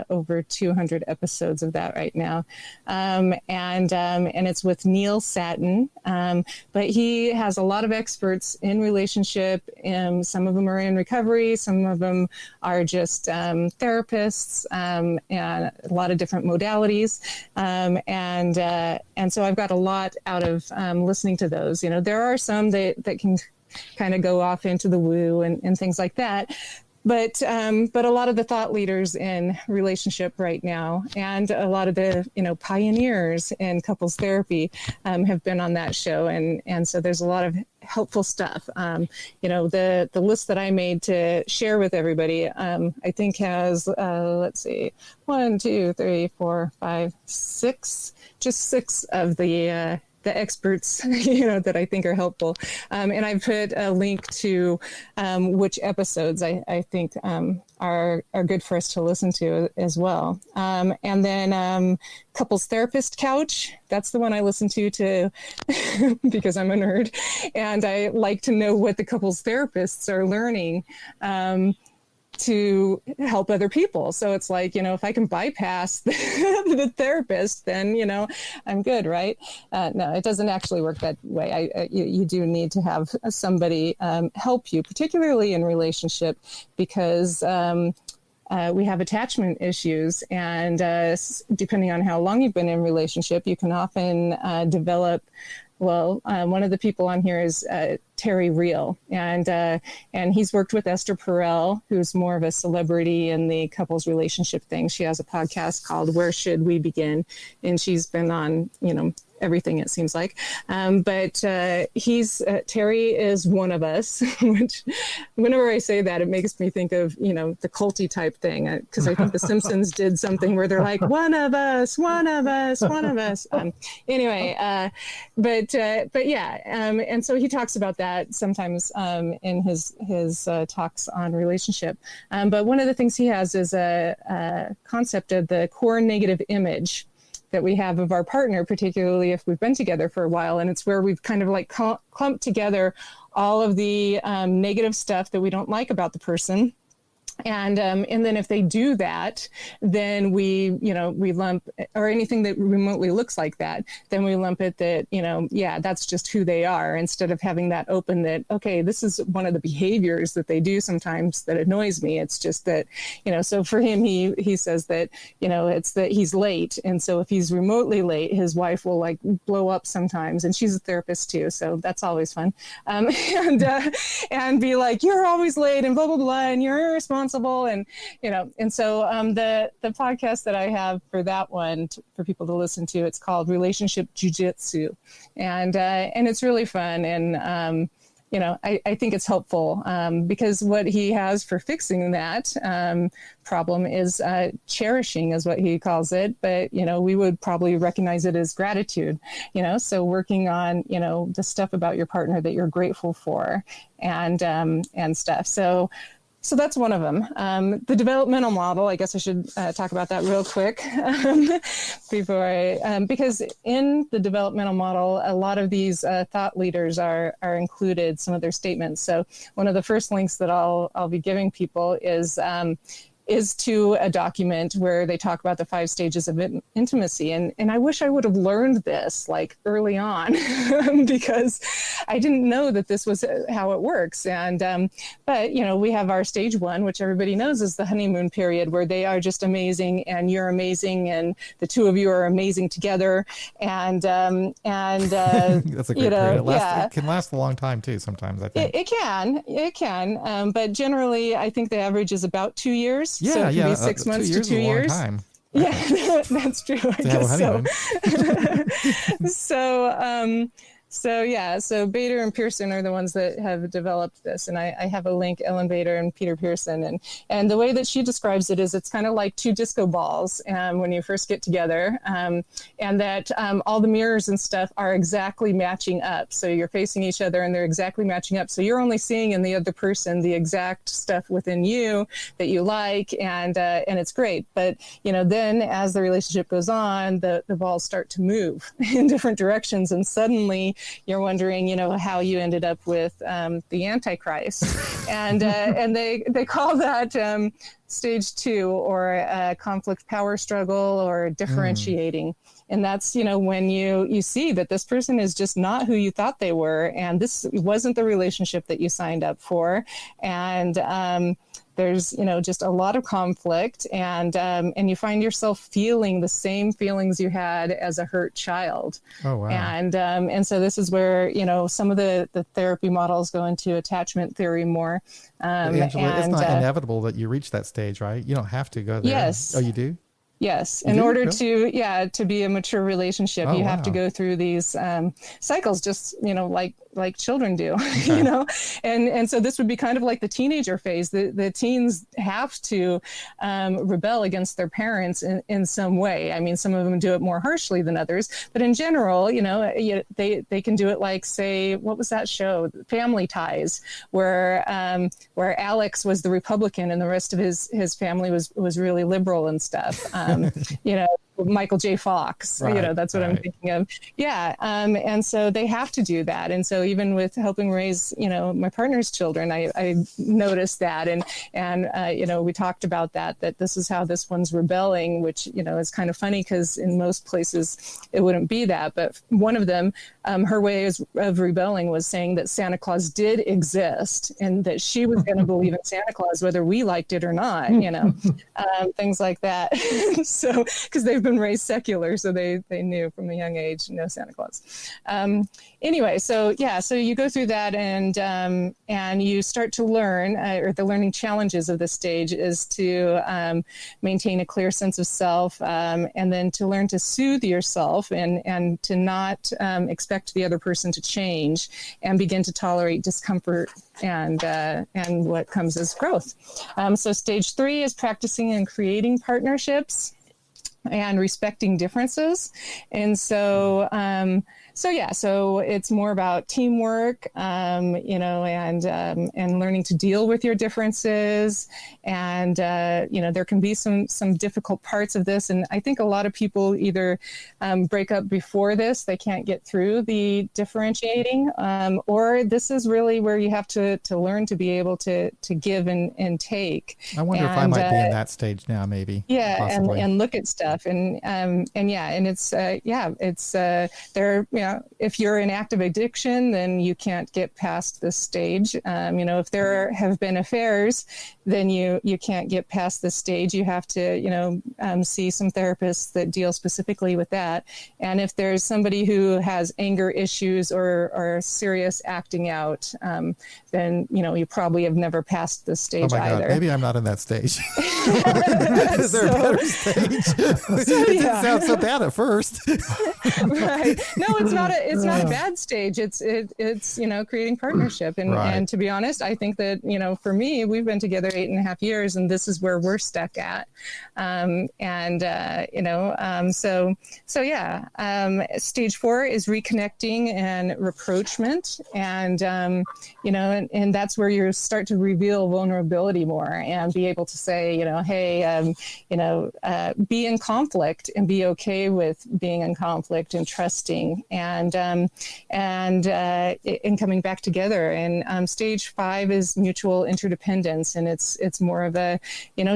over 200 episodes of that right now. And it's with Neil Satin. But he has a lot of experts in relationship, and some of them are in recovery, some of them are just therapists, and a lot of different modalities. And so I've got a lot out of listening to those. There are some that can kind of go off into the woo and things like that. But a lot of the thought leaders in relationship right now, and a lot of the pioneers in couples therapy have been on that show, and so there's a lot of helpful stuff. The list that I made to share with everybody, I think has 1, 2, 3, 4, 5, 6, just 6 of the experts, that I think are helpful. And I've put a link to which episodes I think are good for us to listen to as well. And then Couples Therapist Couch, that's the one I listen to because I'm a nerd, and I like to know what the couples therapists are learning to help other people. So it's like, if I can bypass the therapist, then, I'm good, right? No, it doesn't actually work that way. You do need to have somebody help you, particularly in relationship, because we have attachment issues, and depending on how long you've been in relationship, you can often develop. Well, one of the people on here is Terry Real, and he's worked with Esther Perel, who's more of a celebrity in the couples relationship thing. She has a podcast called Where Should We Begin? And she's been on, everything, it seems like. But Terry is one of us, which whenever I say that, it makes me think of, the culty type thing, because I think the Simpsons did something where they're like, one of us, one of us, one of us. Anyway, but yeah. And so he talks about that sometimes in his talks on relationship. But one of the things he has is a concept of the core negative image that we have of our partner, particularly if we've been together for a while. And it's where we've kind of like clumped together all of the negative stuff that we don't like about the person. And then if they do that, then we lump, or anything that remotely looks like that, then we lump it that, that's just who they are, instead of having that open that, okay, this is one of the behaviors that they do sometimes that annoys me. It's just that, so for him, he says that, it's that he's late. And so if he's remotely late, his wife will like blow up sometimes. And she's a therapist too. So that's always fun. And be like, you're always late and blah, blah, blah. And you're irresponsible. And so the podcast that I have for that one for people to listen to, it's called Relationship Jiu-Jitsu, and it's really fun. And I think it's helpful because what he has for fixing that problem is cherishing, is what he calls it. But, we would probably recognize it as gratitude, so working on, the stuff about your partner that you're grateful for, and stuff. So that's one of them. The developmental model, I guess I should talk about that real quick before because in the developmental model, a lot of these thought leaders are included, some of their statements. So one of the first links that I'll be giving people is to a document where they talk about the 5 stages of intimacy. And I wish I would have learned this like early on because I didn't know that this was how it works. And, but we have our stage 1, which everybody knows is the honeymoon period, where they are just amazing and you're amazing. And the two of you are amazing together. And that's a great period. It can last a long time too, sometimes, I think. It can. But generally, I think the average is about 2 years. Yeah, so it can be 6 months to 2 years. Is a long time. Yeah, that's true. I guess so. So Bader and Pearson are the ones that have developed this. And I have a link, Ellen Bader and Peter Pearson. And the way that she describes it is it's kind of like 2 disco balls when you first get together. And that all the mirrors and stuff are exactly matching up. So you're facing each other and they're exactly matching up. So you're only seeing in the other person the exact stuff within you that you like. And it's great. But, then as the relationship goes on, the balls start to move in different directions. And suddenly you're wondering, how you ended up with the Antichrist, and they call that stage 2, or conflict power struggle, or differentiating. And that's, when you see that this person is just not who you thought they were, and this wasn't the relationship that you signed up for, and there's, just a lot of conflict, and you find yourself feeling the same feelings you had as a hurt child. Oh, wow. And so this is where, some of the therapy models go into attachment theory more. Angela, it's not inevitable that you reach that stage, right? You don't have to go there. Yes. Oh, you do? Yes. In order to be a mature relationship, you have to go through these cycles, just, like children do, and so this would be kind of like the teenager phase. The teens have to rebel against their parents in some way. I mean, some of them do it more harshly than others, but in general, they can do it like, say, what was that show, Family Ties, where Alex was the Republican and the rest of his family was really liberal and stuff. Michael J. Fox, that's what I'm thinking of. Yeah. And so they have to do that. And so even with helping raise, my partner's children, I noticed that. And we talked about that this is how this one's rebelling, which, is kind of funny because in most places it wouldn't be that. But one of them, her way of rebelling was saying that Santa Claus did exist and that she was going to believe in Santa Claus, whether we liked it or not, things like that. So, because they've been raised secular, so they knew from a young age, no Santa Claus. Anyway, so you go through that and you start to learn, or the learning challenges of this stage is to maintain a clear sense of self, and then to learn to soothe yourself and to not expect the other person to change, and begin to tolerate discomfort and what comes as growth. So stage 3 is practicing and creating partnerships and respecting differences. And so so it's more about teamwork, and learning to deal with your differences. And, there can be some difficult parts of this. And I think a lot of people either break up before this, they can't get through the differentiating, or this is really where you have to learn to be able to give and take. I wonder if I might be in that stage now, maybe. Yeah, possibly. and look at stuff, and it's there. If you're in active addiction, then you can't get past this stage. If there have been affairs, then you can't get past this stage. You have to see some therapists that deal specifically with that. And if there's somebody who has anger issues or serious acting out, then you probably have never passed this stage either. God, maybe I'm not in that stage. Is there a better stage? It didn't sound so bad at first. Right. No, it's not a bad stage. It's creating partnership. And to be honest, I think that, for me, we've been together 8.5 years, and this is where we're stuck at. Stage 4 is reconnecting and rapprochement. And that's where you start to reveal vulnerability more and be able to say, hey, be in conflict and be okay with being in conflict and trusting and coming back together. And stage 5 is mutual interdependence, and it's more of a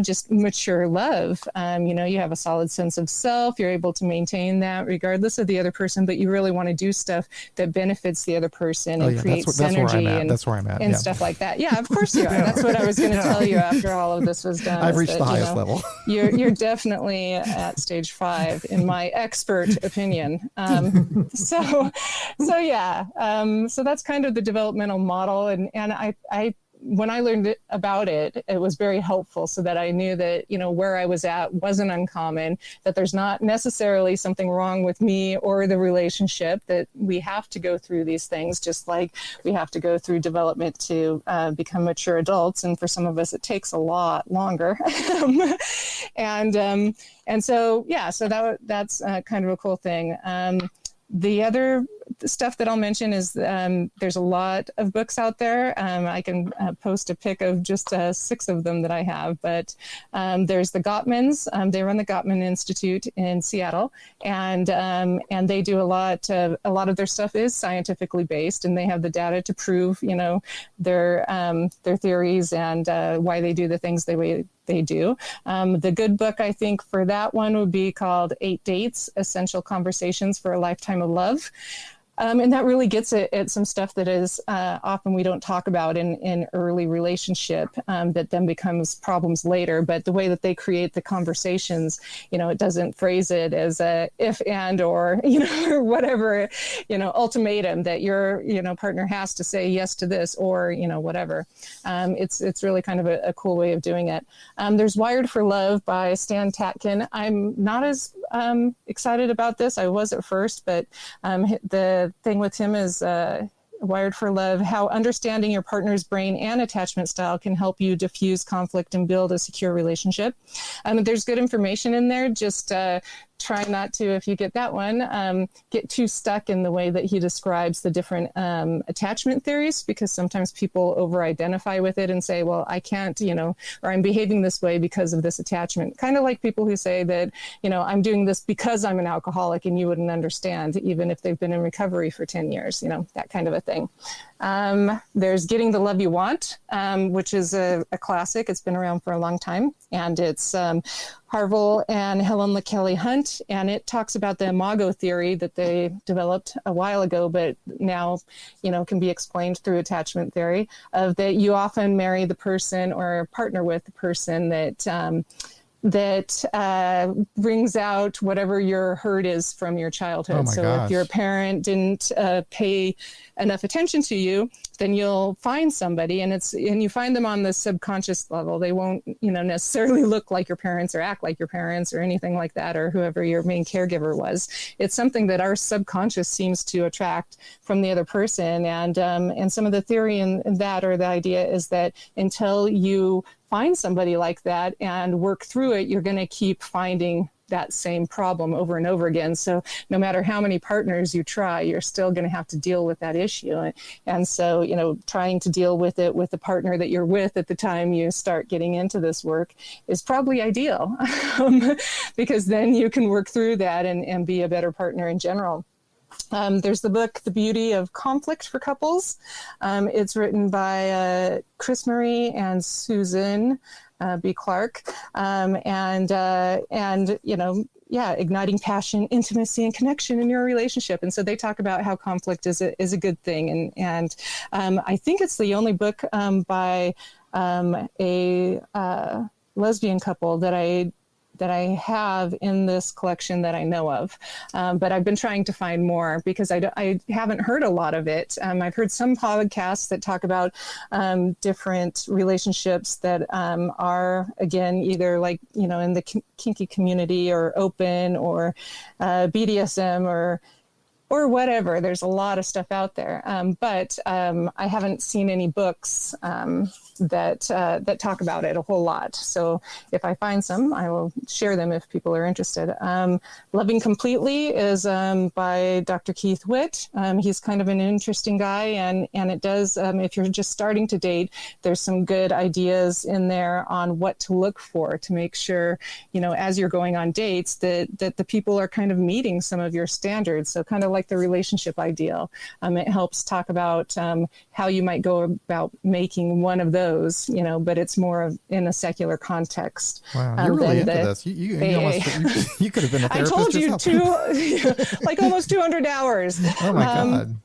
just mature love. You have a solid sense of self. You're able to maintain that regardless of the other person, but you really want to do stuff that benefits the other person and create synergy and stuff like that. Yeah, of course you are. That's what I was going to tell you after all of this was done. I've reached the highest level. You're definitely at stage 5 in my expert opinion. So that's kind of the developmental model. And I when I learned about it, it was very helpful so that I knew that, where I was at wasn't uncommon, that there's not necessarily something wrong with me or the relationship, that we have to go through these things, just like we have to go through development to become mature adults. And for some of us, it takes a lot longer. So that's kind of a cool thing. The other stuff that I'll mention is there's a lot of books out there. I can post a pic of just 6 of them that I have, but there's the Gottmans. They run the Gottman Institute in Seattle, and they do a lot of their stuff is scientifically based, and they have the data to prove their theories and why they do the things they do. The good book, I think, for that one would be called 8 Dates, Essential Conversations for a Lifetime of Love. And that really gets at some stuff that is often we don't talk about in early relationship that then becomes problems later. But the way that they create the conversations, it doesn't phrase it as a if and or, or whatever, ultimatum that your, partner has to say yes to this or, whatever. It's really kind of a cool way of doing it. There's Wired for Love by Stan Tatkin. I'm not as excited about this. I was at first, but the thing with him is Wired for Love, how understanding your partner's brain and attachment style can help you diffuse conflict and build a secure relationship. There's good information in there. Just try not to, if you get that one, get too stuck in the way that he describes the different attachment theories, because sometimes people over-identify with it and say, well, I can't, or I'm behaving this way because of this attachment. Kind of like people who say that, I'm doing this because I'm an alcoholic and you wouldn't understand, even if they've been in recovery for 10 years, that kind of a thing. There's Getting the Love You Want, which is a classic. It's been around for a long time, and it's Harville and Helen LaKelly Hunt, and it talks about the imago theory that they developed a while ago, but now, can be explained through attachment theory, of that you often marry the person or partner with the person that brings out whatever your hurt is from your childhood. If your parent didn't pay enough attention to you, then you'll find somebody, and you find them on the subconscious level. They won't, necessarily look like your parents or act like your parents or anything like that, or whoever your main caregiver was. It's something that our subconscious seems to attract from the other person. And some of the theory in that, or the idea, is that until you find somebody like that and work through it, you're going to keep finding that same problem over and over again. So no matter how many partners you try, you're still going to have to deal with that issue. And so, you know, trying to deal with it with the partner that you're with at the time you start getting into this work is probably ideal, because then you can work through that and be a better partner in general. There's the book, The Beauty of Conflict for Couples. It's written by Chris Marie and Susan B. Clark. And you know, igniting passion, intimacy, and connection in your relationship. And so they talk about how conflict is a good thing. And I think it's the only book by a lesbian couple that I have in this collection that I know of. But I've been trying to find more because I haven't heard a lot of it. I've heard some podcasts that talk about different relationships that are, again, either like, you know, in the kinky community or open or BDSM or whatever. There's a lot of stuff out there. But I haven't seen any books that talk about it a whole lot. So if I find some, I will share them if people are interested. Loving Completely is by Dr. Keith Witt. He's kind of an interesting guy, and it does, if you're just starting to date, there's some good ideas in there on what to look for to make sure, you know, as you're going on dates, that the people are kind of meeting some of your standards. So kind of like the relationship ideal. It helps talk about how you might go about making one of those, you know, but it's more of in a secular context. Wow, you're really into this. You could have been a therapist. I told you like almost 200 hours. Oh my God.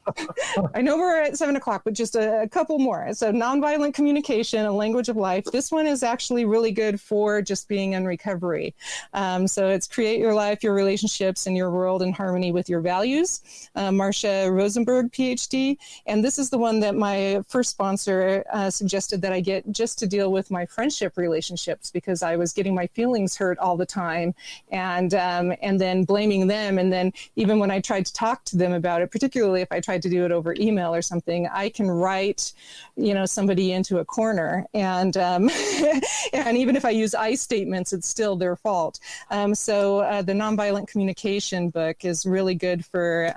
I know we're at 7:00, but just a couple more. So Nonviolent Communication, A Language of Life. This one is actually really good for just being in recovery. So it's create your life, your relationships, and your world in harmony with your values. Marcia Rosenberg, PhD. And this is the one that my first sponsor suggested that I get just to deal with my friendship relationships, because I was getting my feelings hurt all the time and then blaming them. And then even when I tried to talk to them about it, particularly if I tried to do it over email or something, I can write, you know, somebody into a corner. And and even if I use I statements, it's still their fault. So the Nonviolent Communication book is really good for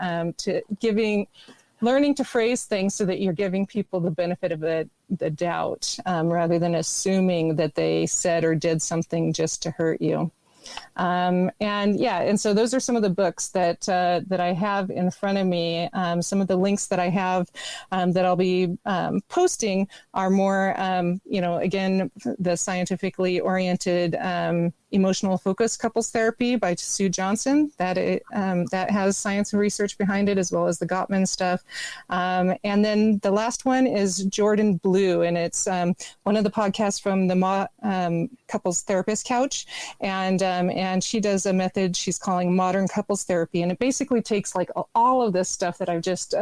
learning to phrase things so that you're giving people the benefit of the doubt, rather than assuming that they said or did something just to hurt you. And so those are some of the books that I have in front of me. Some of the links that I have that I'll be posting are more, again, the scientifically oriented Emotional Focus Couples Therapy by Sue Johnson. That has science and research behind it, as well as the Gottman stuff. And then the last one is Jordan Blue, and it's one of the podcasts from the Couples Therapist Couch. And she does a method she's calling modern couples therapy. And it basically takes like all of this stuff that I've just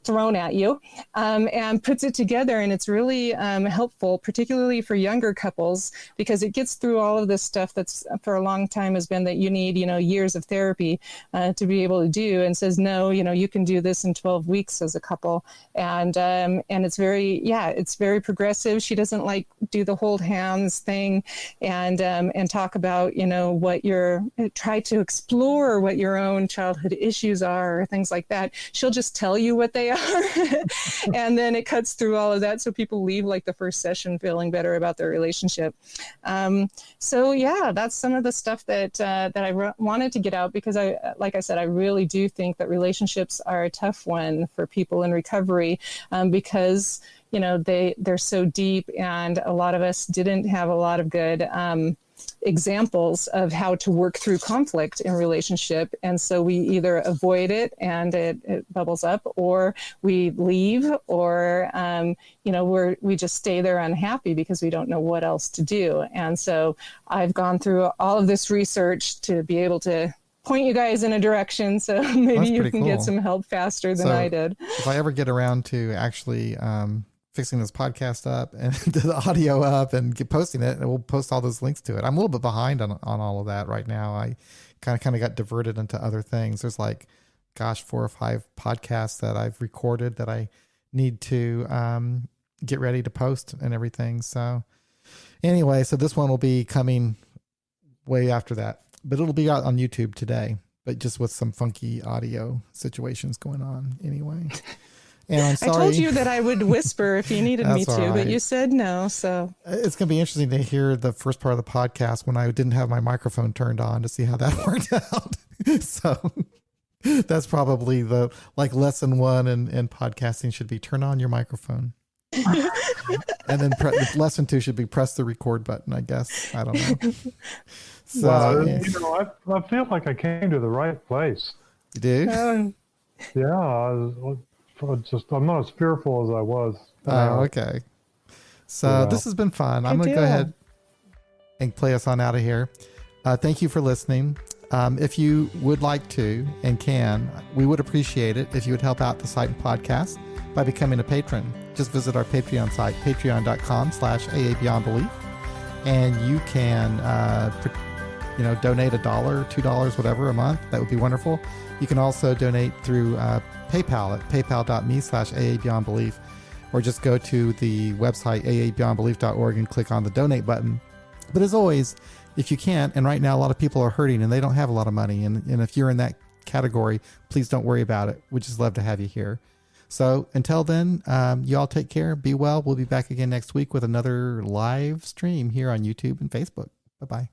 thrown at you and puts it together. And it's really helpful, particularly for younger couples, because it gets through all of this stuff that's for a long time has been that you need, you know, years of therapy to be able to do, and says, no, you know, you can do this in 12 weeks as a couple. And it's very progressive. She doesn't like do the hold hands thing and talk about, you know, try to explore what your own childhood issues are or things like that. She'll just tell you what they are. And then it cuts through all of that. So people leave like the first session feeling better about their relationship. That's some of the stuff that I wanted to get out, because like I said, I really do think that relationships are a tough one for people in recovery, because, you know, they're so deep, and a lot of us didn't have a lot of good examples of how to work through conflict in relationship. And so we either avoid it and it bubbles up, or we leave, or, we just stay there unhappy because we don't know what else to do. And so I've gone through all of this research to be able to point you guys in a direction. So maybe you can get some help faster than I did. If I ever get around to actually, fixing this podcast up and the audio up and posting it, and we'll post all those links to it. I'm a little bit behind on all of that right now. I kind of got diverted into other things. There's 4 or 5 podcasts that I've recorded that I need to get ready to post and everything. So anyway, so this one will be coming way after that. but it'll be out on YouTube today, but just with some funky audio situations going on anyway. And I'm sorry. I told you that I would whisper if you needed me to, but you said no. So it's going to be interesting to hear the first part of the podcast when I didn't have my microphone turned on to see how that worked out. So that's probably the lesson 1 in podcasting should be turn on your microphone. And then lesson 2 should be press the record button, I guess. I don't know. So, well, I feel like I came to the right place. You do? Yeah, I'm not as fearful as I was. Oh, okay. So this has been fun. I'm going to go ahead and play us on out of here. Thank you for listening. If you would like to and can, we would appreciate it if you would help out the site and podcast by becoming a patron. Just visit our Patreon site, patreon.com/AABeyondBelief. And you can, donate $1, $2, whatever a month. That would be wonderful. You can also donate through PayPal at paypal.me/AABeyondBelief, or just go to the website aabeyondbelief.org and click on the donate button. But as always, if you can't, and right now a lot of people are hurting and they don't have a lot of money, and if you're in that category, please don't worry about it. We'd just love to have you here. So until then, you all take care. Be well. We'll be back again next week with another live stream here on YouTube and Facebook. Bye-bye.